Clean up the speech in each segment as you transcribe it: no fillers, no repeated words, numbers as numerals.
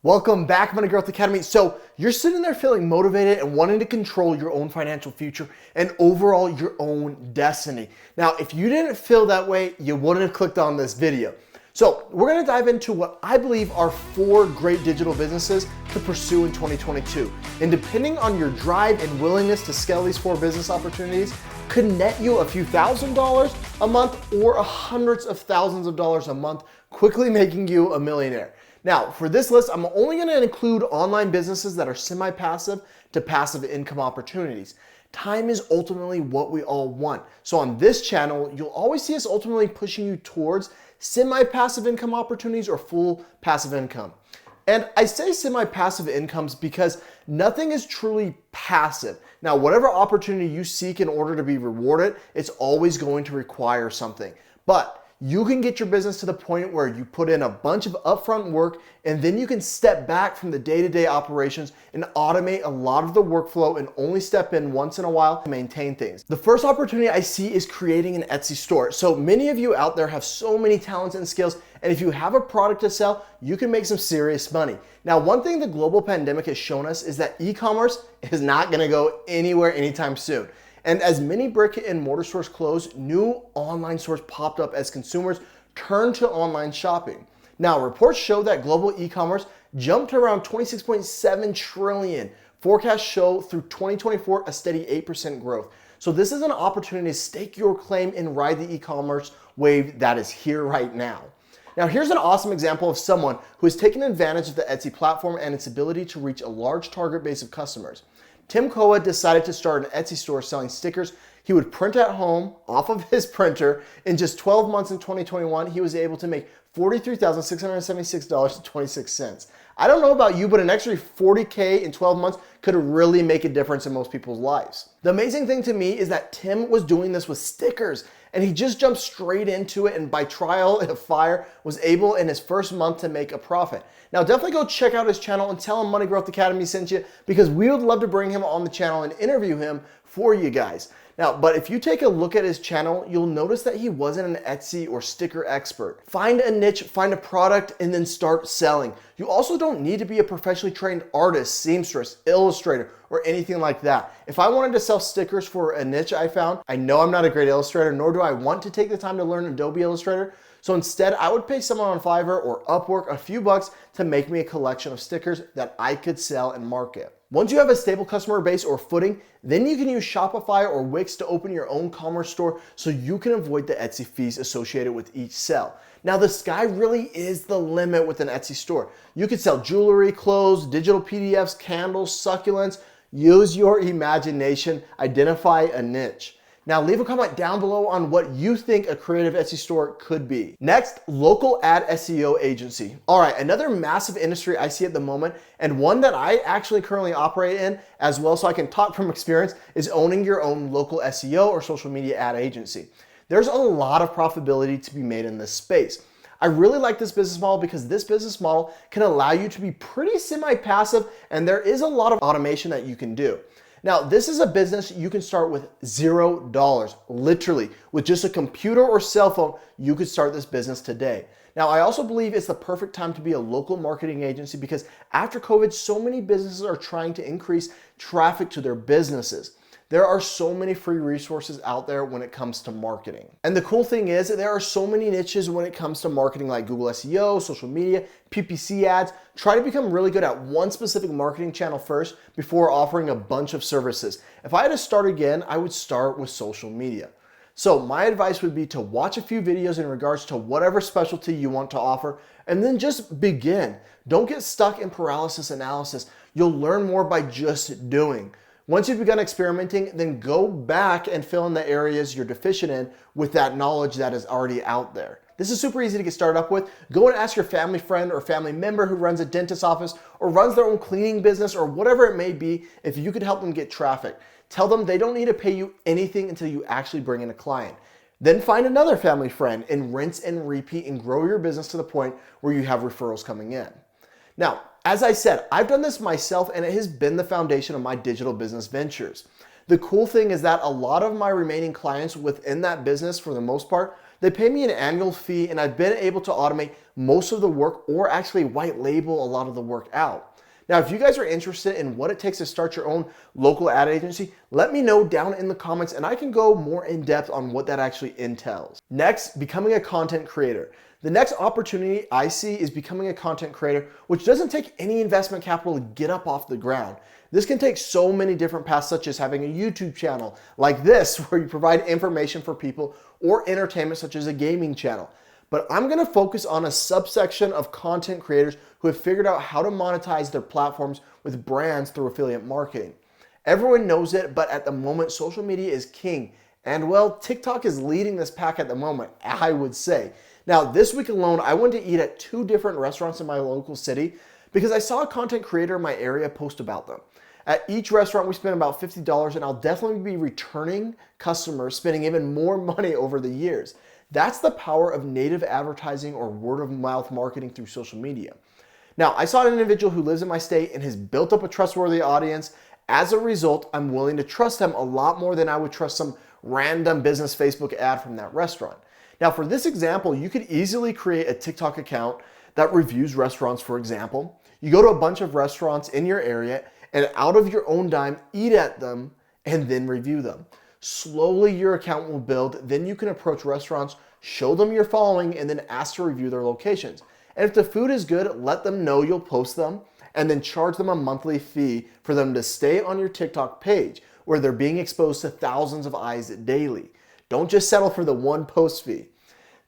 Welcome back, Money Growth Academy. So you're sitting there feeling motivated and wanting to control your own financial future and overall your own destiny. Now, if you didn't feel that way, you wouldn't have clicked on this video. So we're gonna dive into what I believe are 4 great digital businesses to pursue in 2022. And depending on your drive and willingness to scale these 4 business opportunities, could net you a few $1,000s a month or hundreds of thousands of dollars a month, quickly making you a millionaire. Now, for this list, I'm only going to include online businesses that are semi-passive to passive income opportunities. Time is ultimately what we all want. So on this channel, you'll always see us ultimately pushing you towards semi-passive income opportunities or full passive income. And I say semi-passive incomes because nothing is truly passive. Now, whatever opportunity you seek in order to be rewarded, it's always going to require something. But you can get your business to the point where you put in a bunch of upfront work and then you can step back from the day-to-day operations and automate a lot of the workflow and only step in once in a while to maintain things. The first opportunity I see is creating an Etsy store. So many of you out there have so many talents and skills, and if you have a product to sell, you can make some serious money. Now, one thing the global pandemic has shown us is that e-commerce is not gonna go anywhere anytime soon. And as many brick and mortar stores closed, new online stores popped up as consumers turned to online shopping. Now, reports show that global e-commerce jumped to around 26.7 trillion. Forecasts show through 2024 a steady 8% growth. So this is an opportunity to stake your claim and ride the e-commerce wave that is here right now. Now, here's an awesome example of someone who has taken advantage of the Etsy platform and its ability to reach a large target base of customers. Tim Koa decided to start an Etsy store selling stickers he would print at home off of his printer. In just 12 months in 2021, he was able to make $43,676.26. I don't know about you, but an extra $40K in 12 months could really make a difference in most people's lives. The amazing thing to me is that Tim was doing this with stickers, and he just jumped straight into it, and by trial and fire was able in his first month to make a profit. Now, definitely go check out his channel and tell him Money Growth Academy sent you, because we would love to bring him on the channel and interview him for you guys. Now, but if you take a look at his channel, you'll notice that he wasn't an Etsy or sticker expert. Find a niche, find a product, and then start selling. You also don't need to be a professionally trained artist, seamstress, illustrator, or anything like that. If I wanted to sell stickers for a niche I found, I know I'm not a great illustrator, nor do I want to take the time to learn Adobe Illustrator. So instead, I would pay someone on Fiverr or Upwork a few bucks to make me a collection of stickers that I could sell and market. Once you have a stable customer base or footing, then you can use Shopify or Wix to open your own commerce store so you can avoid the Etsy fees associated with each sale. Now, the sky really is the limit with an Etsy store. You could sell jewelry, clothes, digital PDFs, candles, succulents. Use your imagination, identify a niche. Now, leave a comment down below on what you think a creative Etsy store could be. Next, local ad SEO agency. All right, another massive industry I see at the moment, and one that I actually currently operate in as well, so I can talk from experience, is owning your own local SEO or social media ad agency. There's a lot of profitability to be made in this space. I really like this business model because this business model can allow you to be pretty semi-passive, and there is a lot of automation that you can do. Now, this is a business you can start with $0, literally. With just a computer or cell phone, you could start this business today. Now, I also believe it's the perfect time to be a local marketing agency because after COVID, so many businesses are trying to increase traffic to their businesses. There are so many free resources out there when it comes to marketing. And the cool thing is that there are so many niches when it comes to marketing, like Google SEO, social media, PPC ads. Try to become really good at one specific marketing channel first before offering a bunch of services. If I had to start again, I would start with social media. So my advice would be to watch a few videos in regards to whatever specialty you want to offer, and then just begin. Don't get stuck in paralysis analysis. You'll learn more by just doing. Once you've begun experimenting, then go back and fill in the areas you're deficient in with that knowledge that is already out there. This is super easy to get started up with. Go and ask your family friend or family member who runs a dentist's office or runs their own cleaning business or whatever it may be if you could help them get traffic. Tell them they don't need to pay you anything until you actually bring in a client. Then find another family friend and rinse and repeat and grow your business to the point where you have referrals coming in. Now, as I said, I've done this myself and it has been the foundation of my digital business ventures. The cool thing is that a lot of my remaining clients within that business, for the most part, they pay me an annual fee, and I've been able to automate most of the work or actually white label a lot of the work out. Now, if you guys are interested in what it takes to start your own local ad agency, let me know down in the comments and I can go more in depth on what that actually entails. Next, becoming a content creator. The next opportunity I see is becoming a content creator, which doesn't take any investment capital to get up off the ground. This can take so many different paths, such as having a YouTube channel like this, where you provide information for people, or entertainment, such as a gaming channel. But I'm gonna focus on a subsection of content creators who have figured out how to monetize their platforms with brands through affiliate marketing. Everyone knows it, but at the moment, social media is king. And well, TikTok is leading this pack at the moment, I would say. Now, this week alone, I went to eat at 2 different restaurants in my local city because I saw a content creator in my area post about them. At each restaurant, we spent about $50, and I'll definitely be returning customers, spending even more money over the years. That's the power of native advertising or word of mouth marketing through social media. Now, I saw an individual who lives in my state and has built up a trustworthy audience. As a result, I'm willing to trust them a lot more than I would trust some random business Facebook ad from that restaurant. Now, for this example, you could easily create a TikTok account that reviews restaurants, for example. You go to a bunch of restaurants in your area and out of your own dime, eat at them and then review them. Slowly your account will build, then you can approach restaurants, show them your following, and then ask to review their locations. And if the food is good, let them know you'll post them and then charge them a monthly fee for them to stay on your TikTok page where they're being exposed to thousands of eyes daily. Don't just settle for the one post fee.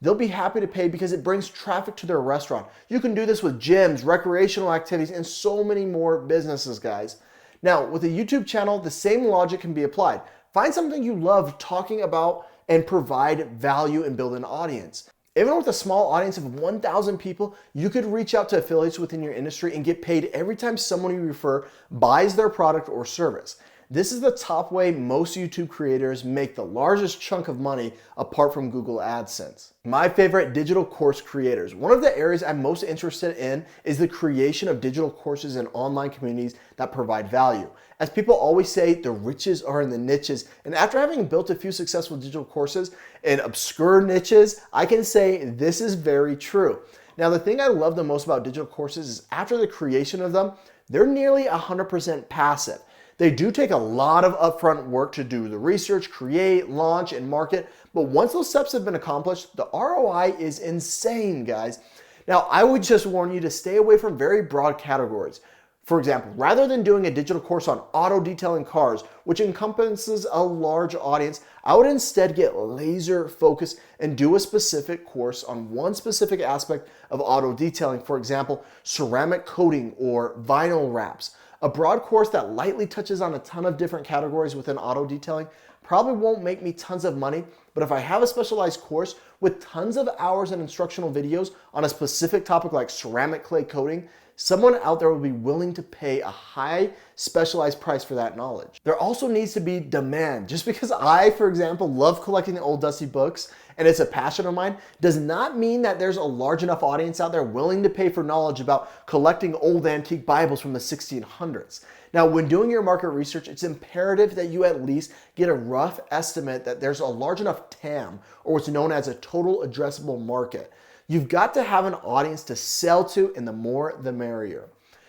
They'll be happy to pay because it brings traffic to their restaurant. You can do this with gyms, recreational activities, and so many more businesses, guys. Now, with a YouTube channel, the same logic can be applied. Find something you love talking about and provide value and build an audience. Even with a small audience of 1,000 people, you could reach out to affiliates within your industry and get paid every time someone you refer buys their product or service. This is the top way most YouTube creators make the largest chunk of money apart from Google AdSense. My favorite digital course creators. One of the areas I'm most interested in is the creation of digital courses and online communities that provide value. As people always say, the riches are in the niches. And after having built a few successful digital courses in obscure niches, I can say this is very true. Now, the thing I love the most about digital courses is after the creation of them, they're nearly 100% passive. They do take a lot of upfront work to do the research, create, launch, and market, but once those steps have been accomplished, the ROI is insane, guys. Now, I would just warn you to stay away from very broad categories. For example, rather than doing a digital course on auto detailing cars, which encompasses a large audience, I would instead get laser focused and do a specific course on one specific aspect of auto detailing. For example, ceramic coating or vinyl wraps. A broad course that lightly touches on a ton of different categories within auto detailing probably won't make me tons of money, but if I have a specialized course with tons of hours and instructional videos on a specific topic like ceramic clay coating, someone out there will be willing to pay a high specialized price for that knowledge. There also needs to be demand. Just because I, for example, love collecting old dusty books and it's a passion of mine does not mean that there's a large enough audience out there willing to pay for knowledge about collecting old antique Bibles from the 1600s. Now, when doing your market research, it's imperative that you at least get a rough estimate that there's a large enough TAM, or what's known as a total addressable market. You've got to have an audience to sell to, and the more the merrier.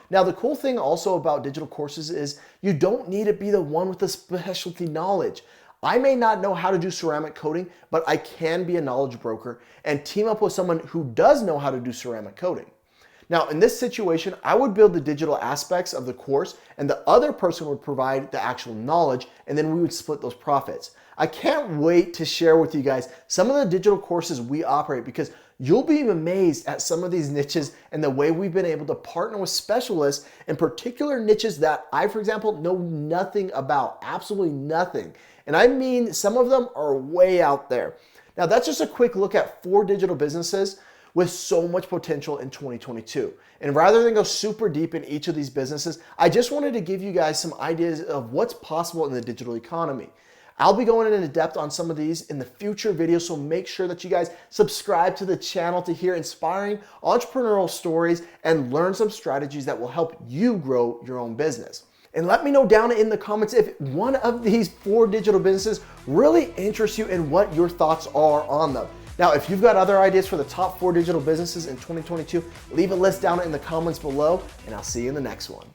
Now, the cool thing also about digital courses is you don't need to be the one with the specialty knowledge. I may not know how to do ceramic coating, but I can be a knowledge broker and team up with someone who does know how to do ceramic coating. Now, in this situation, I would build the digital aspects of the course and the other person would provide the actual knowledge, and then we would split those profits. I can't wait to share with you guys some of the digital courses we operate because you'll be amazed at some of these niches and the way we've been able to partner with specialists in particular niches that I, for example, know nothing about, absolutely nothing. And I mean, some of them are way out there. Now, that's just a quick look at 4 digital businesses with so much potential in 2022. And rather than go super deep in each of these businesses, I just wanted to give you guys some ideas of what's possible in the digital economy. I'll be going into depth on some of these in the future videos, so make sure that you guys subscribe to the channel to hear inspiring entrepreneurial stories and learn some strategies that will help you grow your own business. And let me know down in the comments if one of these 4 digital businesses really interests you and what your thoughts are on them. Now, if you've got other ideas for the top 4 digital businesses in 2022, leave a list down in the comments below, and I'll see you in the next one.